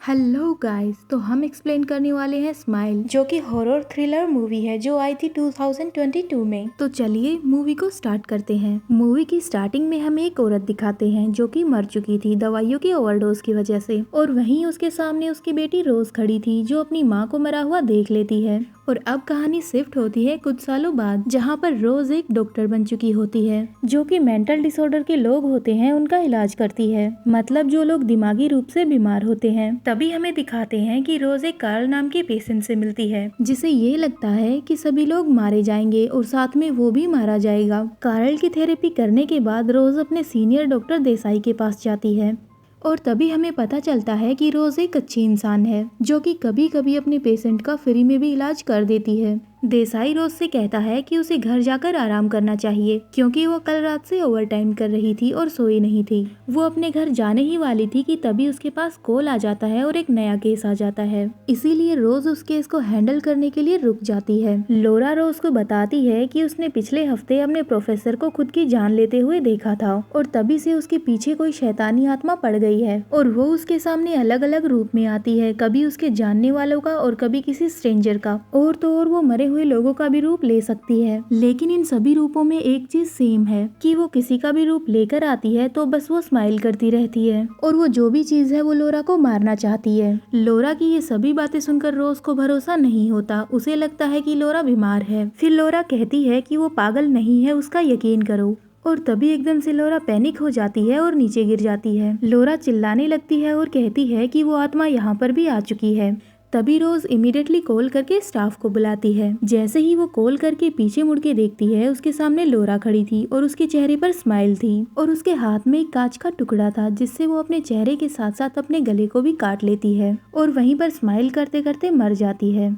Hello guys, तो हम explain करने वाले हैं स्माइल, जो कि हॉरर थ्रिलर मूवी है जो आई थी 2022 में। तो चलिए मूवी को स्टार्ट करते हैं। मूवी की स्टार्टिंग में हमें एक औरत दिखाते हैं जो कि मर चुकी थी दवाइयों की ओवरडोज की वजह से, और वहीं उसके सामने उसकी बेटी रोज खड़ी थी जो अपनी माँ को मरा हुआ देख लेती है। और अब कहानी शिफ्ट होती है कुछ सालों बाद, जहाँ पर रोज एक डॉक्टर बन चुकी होती है जो कि मेंटल डिसऑर्डर के लोग होते हैं उनका इलाज करती है, मतलब जो लोग दिमागी रूप से बीमार होते हैं। तभी हमें दिखाते हैं कि रोज एक कार्ल नाम के पेशेंट से मिलती है जिसे ये लगता है कि सभी लोग मारे जाएंगे और साथ में वो भी मारा जाएगा। कार्ल की थेरेपी करने के बाद रोज अपने सीनियर डॉक्टर देसाई के पास जाती है और तभी हमें पता चलता है कि रोज एक अच्छी इंसान है जो कि कभी कभी अपने पेशेंट का फ्री में भी इलाज कर देती है। देसाई रोज से कहता है कि उसे घर जाकर आराम करना चाहिए क्योंकि वो कल रात से ओवर टाइम कर रही थी और सोई नहीं थी। वो अपने घर जाने ही वाली थी कि तभी उसके पास कॉल आ जाता है और एक नया केस आ जाता है, इसीलिए रोज उस केस को हैंडल करने के लिए रुक जाती है। लोरा रोज को बताती है कि उसने पिछले हफ्ते अपने प्रोफेसर को खुद की जान लेते हुए देखा था और तभी से उसके पीछे कोई शैतानी आत्मा पड़ गई है और वो उसके सामने अलग अलग रूप में आती है, कभी उसके जानने वालों का और कभी किसी स्ट्रेंजर का, और तो और वो मरे हुए लोगों का भी रूप ले सकती है। लेकिन इन सभी रूपों में एक चीज सेम है कि वो किसी का भी रूप लेकर आती है तो बस वो स्माइल करती रहती है और वो जो भी चीज है वो लोरा को मारना चाहती है। लोरा की ये सभी बातें सुनकर रोज को भरोसा नहीं होता, उसे लगता है कि लोरा बीमार है। फिर लोरा कहती है कि वो पागल नहीं है, उसका यकीन करो। और तभी एकदम से लोरा पैनिक हो जाती है और नीचे गिर जाती है। लोरा चिल्लाने लगती है और कहती है कि वो आत्मा यहाँ पर भी आ चुकी है। तभी रोज इमीडिएटली कॉल करके स्टाफ को बुलाती है। जैसे ही वो कॉल करके पीछे मुड़ के देखती है, उसके सामने लोरा खड़ी थी और उसके चेहरे पर स्माइल थी और उसके हाथ में एक कांच का टुकड़ा था जिससे वो अपने चेहरे के साथ साथ अपने गले को भी काट लेती है और वहीं पर स्माइल करते करते मर जाती है।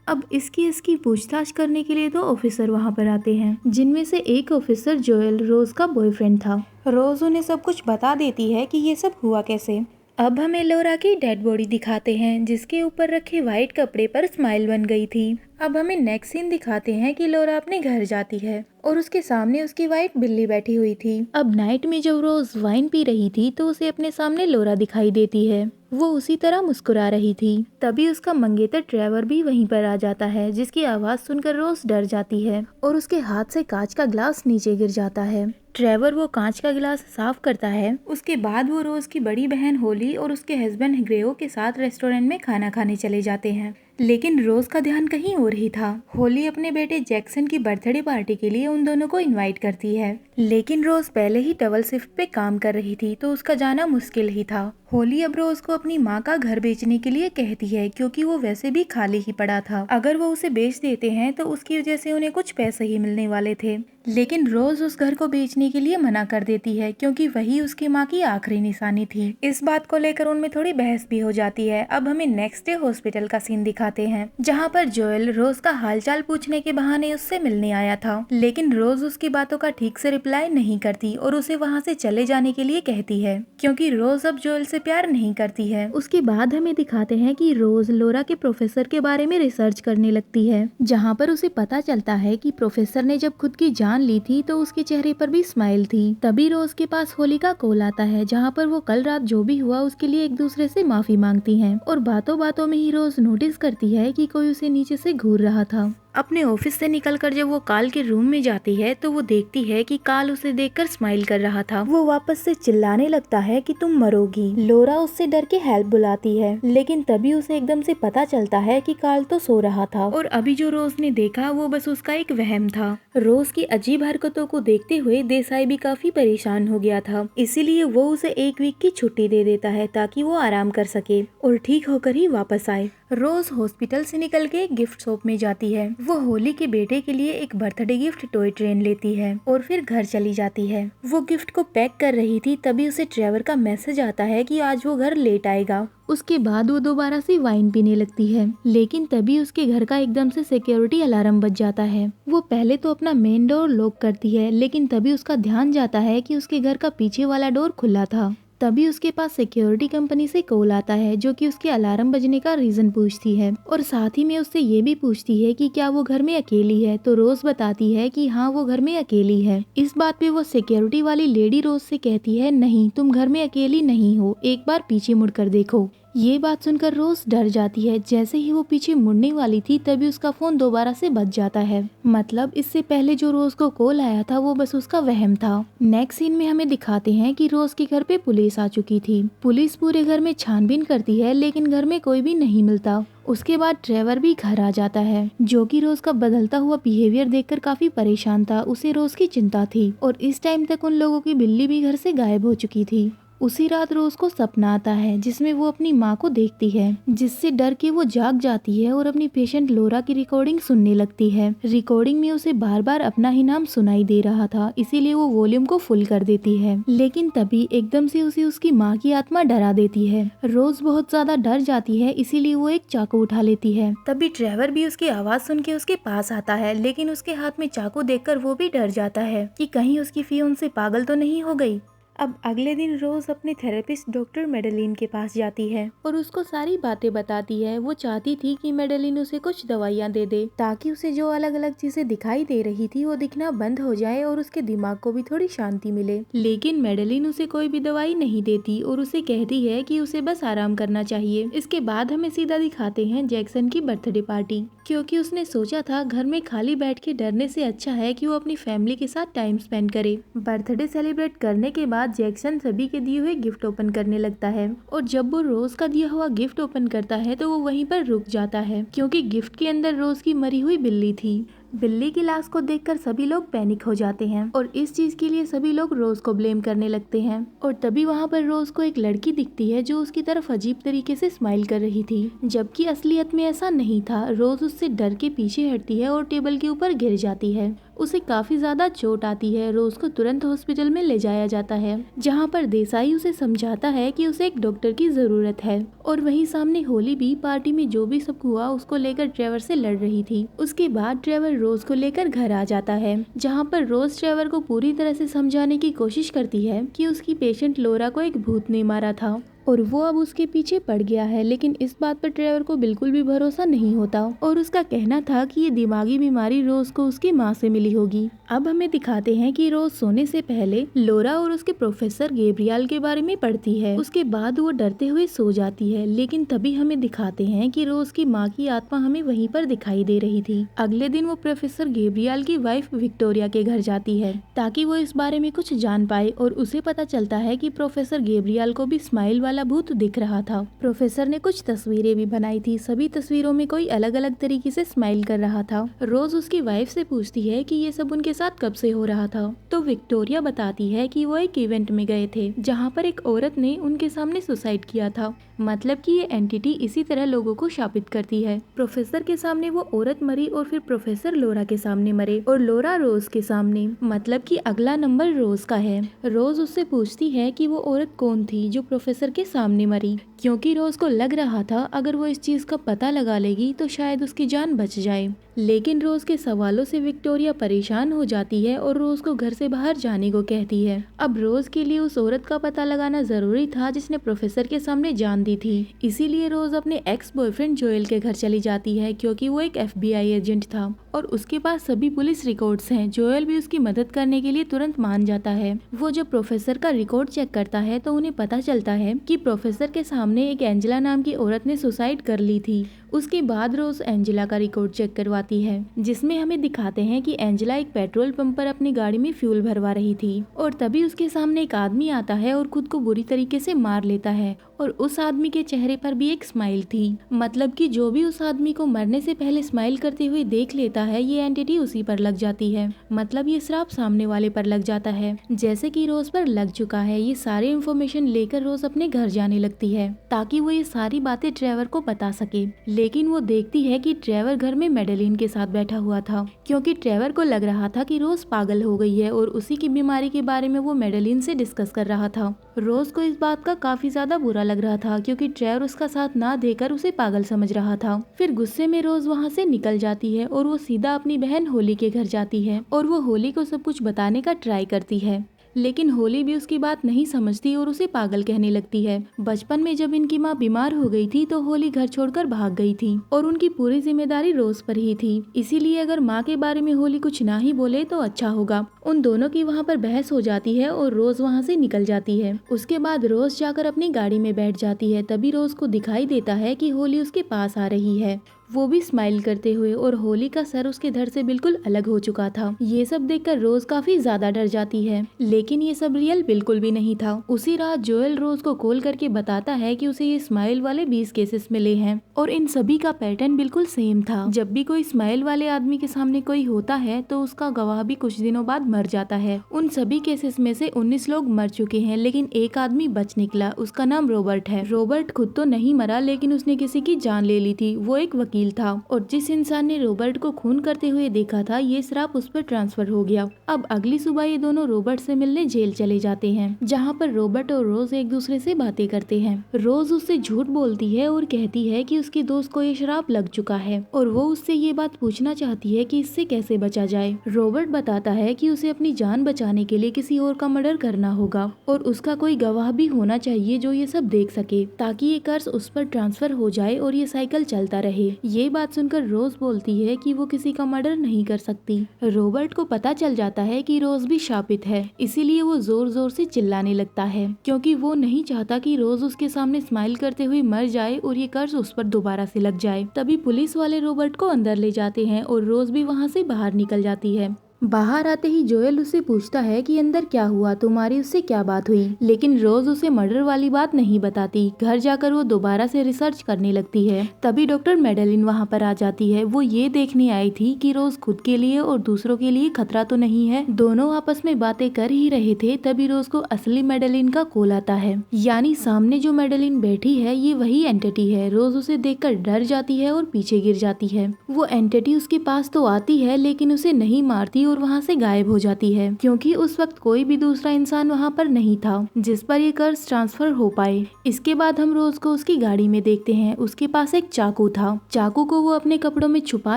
अब इसकी पूछताछ करने के लिए दो ऑफिसर वहाँ पर आते हैं, जिनमें से एक ऑफिसर जोएल रोज का बॉयफ्रेंड था। रोज उन्हें सब कुछ बता देती है कि ये सब हुआ कैसे। अब हमें लोरा की डेड बॉडी दिखाते हैं जिसके ऊपर रखे व्हाइट कपड़े पर स्माइल बन गई थी। अब हमें नेक्स्ट सीन दिखाते हैं कि लोरा अपने घर जाती है और उसके सामने उसकी व्हाइट बिल्ली बैठी हुई थी। अब नाइट में जब रोज वाइन पी रही थी तो उसे अपने सामने लोरा दिखाई देती है। वो उसी तरह मुस्कुरा रही थी। तभी उसका मंगेतर ट्रेवर भी वहीं पर आ जाता है, जिसकी आवाज सुनकर रोज डर जाती है और उसके हाथ से कांच का ग्लास नीचे गिर जाता है। ट्रेवर वो कांच का गिलास साफ करता है। उसके बाद वो रोज की बड़ी बहन होली और उसके हस्बैंड ग्रेओ के साथ रेस्टोरेंट में खाना खाने चले जाते हैं, लेकिन रोज का ध्यान कहीं और ही था। होली अपने बेटे जैक्सन की बर्थडे पार्टी के लिए उन दोनों को इनवाइट करती है, लेकिन रोज पहले ही डबल शिफ्ट पे काम कर रही थी तो उसका जाना मुश्किल ही था। होली अब रोज को अपनी माँ का घर बेचने के लिए कहती है क्योंकि वो वैसे भी खाली ही पड़ा था। अगर वो उसे बेच देते हैं तो उसकी वजह से उन्हें कुछ पैसे ही मिलने वाले थे, लेकिन रोज उस घर को बेचने के लिए मना कर देती है क्योंकि वही उसकी माँ की आखिरी निशानी थी। इस बात को लेकर उनमें थोड़ी बहस भी हो जाती है। अब हमें नेक्स्ट डे हॉस्पिटल का सीन दिखाते हैं, जहाँ पर जोएल रोज का हालचाल पूछने के बहाने उससे मिलने आया था, लेकिन रोज उसकी बातों का ठीक से रिप्लाई नहीं करती और उसे वहाँ से चले जाने के लिए कहती है क्योंकि रोज अब जोएल से प्यार नहीं करती है। उसके बाद हमें दिखाते हैं कि रोज लोरा के प्रोफेसर के बारे में रिसर्च करने लगती है, जहाँ पर उसे पता चलता है कि प्रोफेसर ने जब खुद की जान ली थी तो उसके चेहरे पर भी स्माइल थी। तभी रोज के पास होली का कॉल आता है, जहाँ पर वो कल रात जो भी हुआ उसके लिए एक दूसरे से माफी मांगती हैं और बातों बातों में ही रोज नोटिस करती है कि कोई उसे नीचे से घूर रहा था। अपने ऑफिस से निकलकर जब वो काल के रूम में जाती है तो वो देखती है कि काल उसे देखकर स्माइल कर रहा था। वो वापस से चिल्लाने लगता है कि तुम मरोगी। लोरा उससे डर के हेल्प बुलाती है, लेकिन तभी उसे एकदम से पता चलता है कि काल तो सो रहा था और अभी जो रोज ने देखा वो बस उसका एक वहम था। रोज की अजीब हरकतों को देखते हुए देसाई भी काफी परेशान हो गया था, इसीलिए वो उसे एक वीक की छुट्टी दे देता है ताकि वो आराम कर सके और ठीक होकर ही वापस आए। रोज हॉस्पिटल से निकल के एक गिफ्ट शॉप में जाती है। वो होली के बेटे के लिए एक बर्थडे गिफ्ट टॉय ट्रेन लेती है और फिर घर चली जाती है। वो गिफ्ट को पैक कर रही थी तभी उसे ट्रेवर का मैसेज आता है कि आज वो घर लेट आएगा। उसके बाद वो दोबारा से वाइन पीने लगती है, लेकिन तभी उसके घर का एकदम से सिक्योरिटी अलार्म बज जाता है। वो पहले तो अपना मेन डोर लॉक करती है, लेकिन तभी उसका ध्यान जाता है कि उसके घर का पीछे वाला डोर खुला था। तभी उसके पास सिक्योरिटी कंपनी से कॉल आता है, जो कि उसके अलार्म बजने का रीजन पूछती है और साथ ही में उससे ये भी पूछती है कि क्या वो घर में अकेली है। तो रोज बताती है कि हाँ वो घर में अकेली है। इस बात पे वो सिक्योरिटी वाली लेडी रोज से कहती है, नहीं तुम घर में अकेली नहीं हो, एक बार पीछे मुड़कर देखो। ये बात सुनकर रोज डर जाती है। जैसे ही वो पीछे मुड़ने वाली थी तभी उसका फोन दोबारा से बज जाता है। मतलब इससे पहले जो रोज को कॉल आया था वो बस उसका वहम था। नेक्स्ट सीन में हमें दिखाते हैं कि रोज के घर पे पुलिस आ चुकी थी। पुलिस पूरे घर में छानबीन करती है लेकिन घर में कोई भी नहीं मिलता। उसके बाद ट्रेवर भी घर आ जाता है, जो कि रोज का बदलता हुआ बिहेवियर देखकर काफी परेशान था। उसे रोज की चिंता थी और इस टाइम तक उन लोगों की बिल्ली भी घर से गायब हो चुकी थी। उसी रात रोज को सपना आता है जिसमें वो अपनी माँ को देखती है, जिससे डर के वो जाग जाती है और अपनी पेशेंट लोरा की रिकॉर्डिंग सुनने लगती है। रिकॉर्डिंग में उसे बार बार अपना ही नाम सुनाई दे रहा था, इसीलिए वो वॉल्यूम को फुल कर देती है। लेकिन तभी एकदम से उसे उसकी माँ की आत्मा डरा देती है। रोज बहुत ज्यादा डर जाती है, इसीलिए वो एक चाकू उठा लेती है। तभी ट्रेवर भी उसकी आवाज सुन के उसके पास आता है, लेकिन उसके हाथ में चाकू देखकर वो भी डर जाता है कि कहीं उसकी फियोंसे पागल तो नहीं हो गई। अब अगले दिन रोज अपने थेरेपिस्ट डॉक्टर मेडेलिन के पास जाती है और उसको सारी बातें बताती है। वो चाहती थी कि मेडेलिन उसे कुछ दवाइयाँ दे दे ताकि उसे जो अलग अलग चीजें दिखाई दे रही थी वो दिखना बंद हो जाए और उसके दिमाग को भी थोड़ी शांति मिले। लेकिन मेडेलिन उसे कोई भी दवाई नहीं देती और उसे कहती है कि उसे बस आराम करना चाहिए। इसके बाद हमें सीधा दिखाते हैं जैक्सन की बर्थडे पार्टी, क्योंकि उसने सोचा था घर में खाली बैठ के डरने से अच्छा है कि वो अपनी फैमिली के साथ टाइम स्पेंड करे। बर्थडे सेलिब्रेट करने के बाद जैक्सन सभी के दिए हुए गिफ्ट ओपन करने लगता है और जब वो रोज का दिया हुआ गिफ्ट ओपन करता है तो वो वहीं पर रुक जाता है, क्योंकि गिफ्ट के अंदर रोज की मरी हुई बिल्ली थी। बिल्ली की लाश को देखकर सभी लोग पैनिक हो जाते हैं और इस चीज के लिए सभी लोग रोज को ब्लेम करने लगते हैं। और तभी वहाँ पर रोज को एक लड़की दिखती है जो उसकी तरफ अजीब तरीके से स्माइल कर रही थी, जबकि असलियत में ऐसा नहीं था। रोज उससे डर के पीछे हटती है और टेबल के ऊपर गिर जाती है। उसे काफी ज्यादा चोट आती है। रोज को तुरंत हॉस्पिटल में ले जाया जाता है, जहाँ पर देसाई उसे समझाता है कि उसे एक डॉक्टर की जरूरत है। और वहीं सामने होली भी पार्टी में जो भी सब हुआ उसको लेकर ट्रेवर से लड़ रही थी। उसके बाद ट्रेवर रोज को लेकर घर आ जाता है, जहाँ पर रोज ट्रेवर को पूरी तरह से समझाने की कोशिश करती है कि उसकी पेशेंट लोरा को एक भूत ने मारा था और वो अब उसके पीछे पड़ गया है। लेकिन इस बात पर ट्रेवर को बिल्कुल भी भरोसा नहीं होता और उसका कहना था कि ये दिमागी बीमारी रोज को उसकी माँ से मिली होगी। अब हमें दिखाते हैं कि रोज सोने से पहले लोरा और उसके प्रोफेसर गैब्रियल के बारे में पढ़ती है। उसके बाद वो डरते हुए सो जाती है। लेकिन तभी हमें दिखाते हैं कि रोज की माँ की आत्मा हमें वहीं पर दिखाई दे रही थी। अगले दिन वो प्रोफेसर गैब्रियल की वाइफ विक्टोरिया के घर जाती है ताकि वो इस बारे में कुछ जान पाए और उसे पता चलता है कि प्रोफेसर गैब्रियल को भी स्माइल वाला भूत दिख रहा था। प्रोफेसर ने कुछ तस्वीरें भी बनाई थी। सभी तस्वीरों में कोई अलग अलग तरीके से स्माइल कर रहा था। रोज उसकी वाइफ से पूछती है कि ये सब उनके साथ कब से हो रहा था, तो विक्टोरिया बताती है कि वो एक इवेंट में गए थे जहाँ पर एक औरत ने उनके सामने सुसाइड किया था। मतलब कि ये एंटिटी इसी तरह लोगों को शापित करती है। प्रोफेसर के सामने वो औरत मरी और फिर प्रोफेसर लोरा के सामने मरे और लोरा रोज के सामने। मतलब कि अगला नंबर रोज का है। रोज उससे पूछती है कि वो औरत कौन थी जो प्रोफेसर के सामने मरी, क्योंकि रोज को लग रहा था अगर वो इस चीज का पता लगा लेगी तो शायद उसकी जान बच जाए। लेकिन रोज के सवालों से विक्टोरिया परेशान हो जाती है और रोज को घर से बाहर जाने को कहती है। अब रोज के लिए उस औरत का पता लगाना जरूरी था जिसने प्रोफेसर के सामने जान दी थी। इसीलिए रोज अपने एक्स बॉयफ्रेंड जोएल के घर चली जाती है, क्योंकि वो एक FBI एजेंट था और उसके पास सभी पुलिस रिकॉर्ड्स हैं। जोएल भी उसकी मदद करने के लिए तुरंत मान जाता है। वो जब प्रोफेसर का रिकॉर्ड चेक करता है तो उन्हें पता चलता है कि प्रोफेसर के सामने एक एंजेला नाम की औरत ने सुसाइड कर ली थी। उसके बाद रोज एंजेला का रिकॉर्ड चेक करवाती है, जिसमें हमें दिखाते हैं कि एंजेला एक पेट्रोल पंप पर अपनी गाड़ी में फ्यूल भरवा रही थी और तभी उसके सामने एक आदमी आता है और खुद को बुरी तरीके से मार लेता है और उस आदमी के चेहरे पर भी एक स्माइल थी। मतलब कि जो भी उस आदमी को मरने से पहले स्माइल करते हुए देख लेता है ये एंटिटी उसी पर लग जाती है। मतलब ये श्राप सामने वाले पर लग जाता है, जैसे कि रोज पर लग चुका है। ये सारे इन्फॉर्मेशन लेकर रोज अपने घर जाने लगती है ताकि वो ये सारी बातें ट्रेवर को बता सके। लेकिन वो देखती है कि ट्रेवर घर में मेडेलिन के साथ बैठा हुआ था, क्योंकि ट्रेवर को लग रहा था कि रोज पागल हो गई है और उसी की बीमारी के बारे में वो मेडेलिन से डिस्कस कर रहा था। रोज को इस बात का काफी ज्यादा बुरा लग रहा था, क्योंकि ट्रेवर उसका साथ ना देकर उसे पागल समझ रहा था। फिर गुस्से में रोज वहाँ से निकल जाती है और वो सीधा अपनी बहन होली के घर जाती है और वो होली को सब कुछ बताने का ट्राई करती है। लेकिन होली भी उसकी बात नहीं समझती और उसे पागल कहने लगती है। बचपन में जब इनकी माँ बीमार हो गई थी तो होली घर छोड़कर भाग गई थी और उनकी पूरी जिम्मेदारी रोज पर ही थी। इसीलिए अगर माँ के बारे में होली कुछ ना ही बोले तो अच्छा होगा। उन दोनों की वहाँ पर बहस हो जाती है और रोज वहाँ से निकल जाती है। उसके बाद रोज जाकर अपनी गाड़ी में बैठ जाती है। तभी रोज को दिखाई देता है कि होली उसके पास आ रही है, वो भी स्माइल करते हुए, और होली का सर उसके धड़ से बिल्कुल अलग हो चुका था। ये सब देखकर रोज काफी ज्यादा डर जाती है, लेकिन ये सब रियल बिल्कुल भी नहीं था। उसी रात जोएल रोज को कॉल करके बताता है कि उसे ये स्माइल वाले 20 केसेस मिले हैं और इन सभी का पैटर्न बिल्कुल सेम था। जब भी कोई स्माइल वाले आदमी के सामने कोई होता है तो उसका गवाह भी कुछ दिनों बाद मर जाता है। उन सभी केसेस में से 19 लोग मर चुके हैं, लेकिन एक आदमी बच निकला। उसका नाम रॉबर्ट है। रॉबर्ट खुद तो नहीं मरा, लेकिन उसने किसी की जान ले ली थी। वो एक वकील था और जिस इंसान ने रॉबर्ट को खून करते हुए देखा था, ये श्राप उस पर ट्रांसफर हो गया। अब अगली सुबह ये दोनों रॉबर्ट से मिलने जेल चले जाते हैं, जहाँ पर रॉबर्ट और रोज एक दूसरे से बातें करते हैं। रोज उससे झूठ बोलती है और कहती है कि उसकी दोस्त को ये श्राप लग चुका है और वो उससे ये बात पूछना चाहती है कि इससे कैसे बचा जाए। रॉबर्ट बताता है कि उसे अपनी जान बचाने के लिए किसी और का मर्डर करना होगा और उसका कोई गवाह भी होना चाहिए जो ये सब देख सके, ताकि ये कर्ज उस पर ट्रांसफर हो जाए और ये साइकिल चलता रहे। ये बात सुनकर रोज बोलती है कि वो किसी का मर्डर नहीं कर सकती। रॉबर्ट को पता चल जाता है कि रोज भी शापित है, इसीलिए वो जोर जोर से चिल्लाने लगता है, क्योंकि वो नहीं चाहता कि रोज उसके सामने स्माइल करते हुए मर जाए और ये कर्ज उस पर दोबारा से लग जाए। तभी पुलिस वाले रॉबर्ट को अंदर ले जाते हैं और रोज भी वहाँ से बाहर निकल जाती है। बाहर आते ही जोएल उससे पूछता है कि अंदर क्या हुआ, तुम्हारी उससे क्या बात हुई, लेकिन रोज उसे मर्डर वाली बात नहीं बताती। घर जाकर वो दोबारा से रिसर्च करने लगती है। तभी डॉक्टर मेडेलिन वहाँ पर आ जाती है। वो ये देखने आई थी कि रोज खुद के लिए और दूसरों के लिए खतरा तो नहीं है। दोनों आपस में बातें कर ही रहे थे, तभी रोज को असली मेडेलिन का कॉल आता है। यानी सामने जो मेडेलिन बैठी है ये वही एंटिटी है। रोज उसे देखकर डर जाती है और पीछे गिर जाती है। वो एंटिटी उसके पास तो आती है, लेकिन उसे नहीं मारती और वहाँ से गायब हो जाती है, क्योंकि उस वक्त कोई भी दूसरा इंसान वहाँ पर नहीं था जिस पर ये कर्ज ट्रांसफर हो पाए। इसके बाद हम रोज को उसकी गाड़ी में देखते हैं। उसके पास एक चाकू था। चाकू को वो अपने कपड़ों में छुपा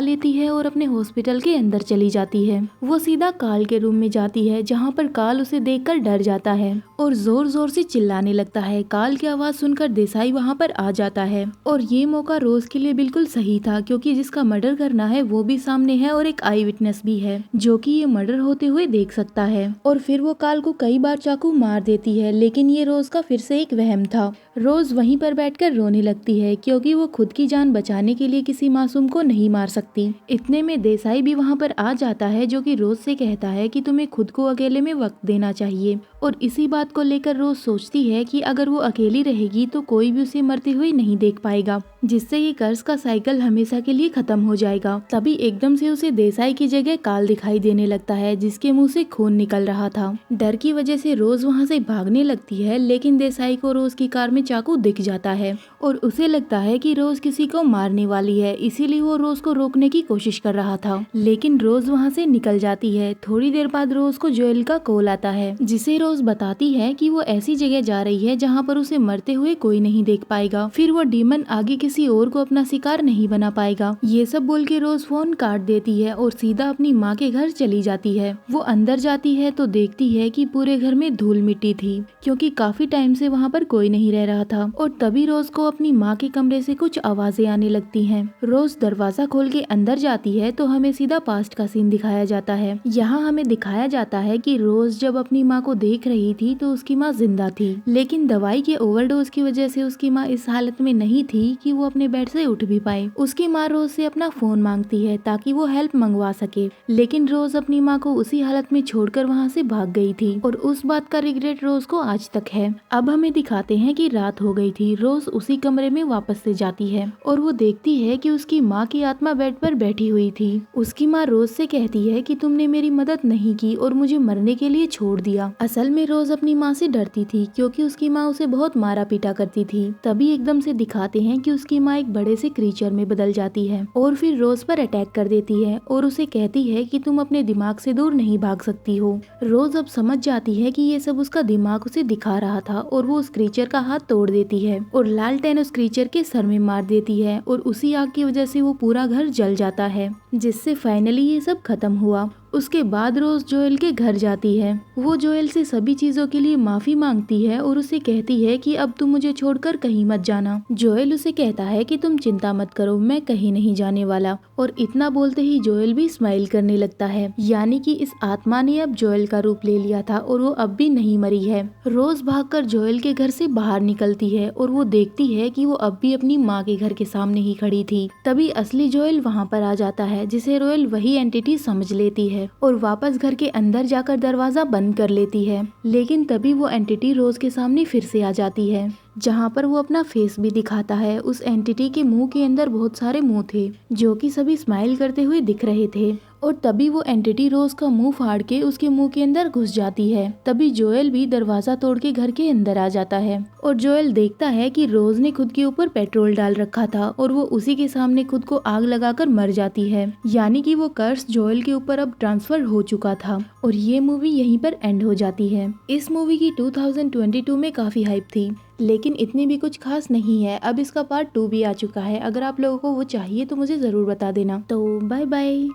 लेती है और अपने हॉस्पिटल के अंदर चली जाती है। वो सीधा काल के रूम में जाती है, जहाँ पर काल उसे देखकर डर जाता है और जोर जोर से चिल्लाने लगता है। काल की आवाज सुनकर देसाई वहाँ पर आ जाता है और ये मौका रोज के लिए बिल्कुल सही था, क्योंकि जिसका मर्डर करना है वो भी सामने है और एक आई विटनेस भी है जो कि ये मर्डर होते हुए देख सकता है। और फिर वो काल को कई बार चाकू मार देती है, लेकिन ये रोज का फिर से एक वहम था। रोज वहीं पर बैठकर रोने लगती है, क्योंकि वो खुद की जान बचाने के लिए किसी मासूम को नहीं मार सकती। इतने में देसाई भी वहाँ पर आ जाता है, जो कि रोज से कहता है कि तुम्हें खुद को अकेले में वक्त देना चाहिए। और इसी बात को लेकर रोज सोचती है कि अगर वो अकेली रहेगी तो कोई भी उसे मरते हुए नहीं देख पाएगा, जिससे ये कर्ज का साइकिल हमेशा के लिए खत्म हो जाएगा। तभी एकदम से उसे देसाई की जगह काल दिखाई देने लगता है, जिसके मुंह से खून निकल रहा था। डर की वजह से रोज वहाँ से भागने लगती है, लेकिन देसाई को रोज की कार में चाकू दिख जाता है और उसे लगता है कि रोज किसी को मारने वाली है, इसीलिए वो रोज को रोकने की कोशिश कर रहा था, लेकिन रोज वहाँ से निकल जाती है। थोड़ी देर बाद रोज को जोएल का कॉल आता है, जिसे रोज बताती है कि वो ऐसी जगह जा रही है जहाँ पर उसे मरते हुए कोई नहीं देख पाएगा। फिर वो डीमन आगे किसी और को अपना शिकार नहीं बना पाएगा। ये सब बोल के रोज फोन काट देती है और सीधा अपनी माँ के घर चली जाती है। वो अंदर जाती है तो देखती है कि पूरे घर में धूल मिट्टी थी, क्योंकि काफी टाइम से वहाँ पर कोई नहीं रह रहा था। और तभी रोज को अपनी माँ के कमरे से कुछ आवाजें आने लगती हैं। रोज दरवाजा खोल के अंदर जाती है तो हमें सीधा पास्ट का सीन दिखाया जाता है। यहाँ हमें दिखाया जाता है कि रोज जब अपनी माँ को देख रही थी तो उसकी माँ जिंदा थी, लेकिन दवाई के ओवरडोज की वजह से उसकी माँ इस हालत में नहीं थी कि वो अपने बेड से उठ भी पाए। उसकी माँ रोज से अपना फोन मांगती है ताकि वो हेल्प मंगवा सके, लेकिन रोज अपनी माँ को उसी हालत में छोड़कर वहाँ से भाग गई थी और उस बात का रिग्रेट रोज को आज तक है। अब हमें दिखाते हैं कि रात हो गई थी। रोज उसी कमरे में वापस से जाती है और वो देखती है कि उसकी माँ की आत्मा बेड पर बैठी हुई थी। उसकी माँ रोज से कहती है कि तुमने मेरी मदद नहीं की और मुझे मरने के लिए छोड़ दिया। असल में रोज अपनी माँ से डरती थी, क्योंकि उसकी माँ उसे बहुत मारा पीटा करती थी। तभी एकदम से दिखाते हैं कि उसकी माँ एक बड़े से क्रीचर में बदल जाती है और फिर रोज पर अटैक कर देती है और उसे कहती है कि तुम अपने दिमाग से दूर नहीं भाग सकती हो। रोज अब समझ जाती है कि ये सब उसका दिमाग उसे दिखा रहा था और वो उस क्रीचर का हाथ तोड़ देती है और लालटेन उस क्रीचर के सर में मार देती है और उसी आग की वजह से वो पूरा घर जल जाता है, जिससे फाइनली ये सब खत्म हुआ। उसके बाद रोज जोएल के घर जाती है। वो जोएल से सभी चीजों के लिए माफी मांगती है और उसे कहती है कि अब तुम मुझे छोड़कर कहीं मत जाना। जोएल उसे कहता है कि तुम चिंता मत करो, मैं कहीं नहीं जाने वाला। और इतना बोलते ही जोएल भी स्माइल करने लगता है, यानी कि इस आत्मा ने अब जोएल का रूप ले लिया था और वो अब भी नहीं मरी है। रोज भागकर जोएल के घर से बाहर निकलती है और वो देखती है कि वो अब भी अपनी माँ के घर के सामने ही खड़ी थी। तभी असली जोएल वहाँ पर आ जाता है, जिसे रोयल वही एंटिटी समझ लेती है और वापस घर के अंदर जाकर दरवाजा बंद कर लेती है। लेकिन तभी वो एंटिटी रोज के सामने फिर से आ जाती है, जहाँ पर वो अपना फेस भी दिखाता है। उस एंटिटी के मुंह के अंदर बहुत सारे मुंह थे जो कि सभी स्माइल करते हुए दिख रहे थे। और तभी वो एंटिटी रोज का मुंह फाड़ के उसके मुंह के अंदर घुस जाती है। तभी जोएल भी दरवाजा तोड़ के घर के अंदर आ जाता है और जोएल देखता है कि रोज ने खुद के ऊपर पेट्रोल डाल रखा था और वो उसी के सामने खुद को आग लगाकर मर जाती है, यानी कि वो कर्स जोएल के ऊपर अब ट्रांसफर हो चुका था। और ये मूवी यहीं पर एंड हो जाती है। इस मूवी की 2022 में काफी हाइप थी, लेकिन इतनी भी कुछ खास नहीं है। अब इसका पार्ट 2 भी आ चुका है। अगर आप लोगों को वो चाहिए तो मुझे जरूर बता देना। तो बाय बाय।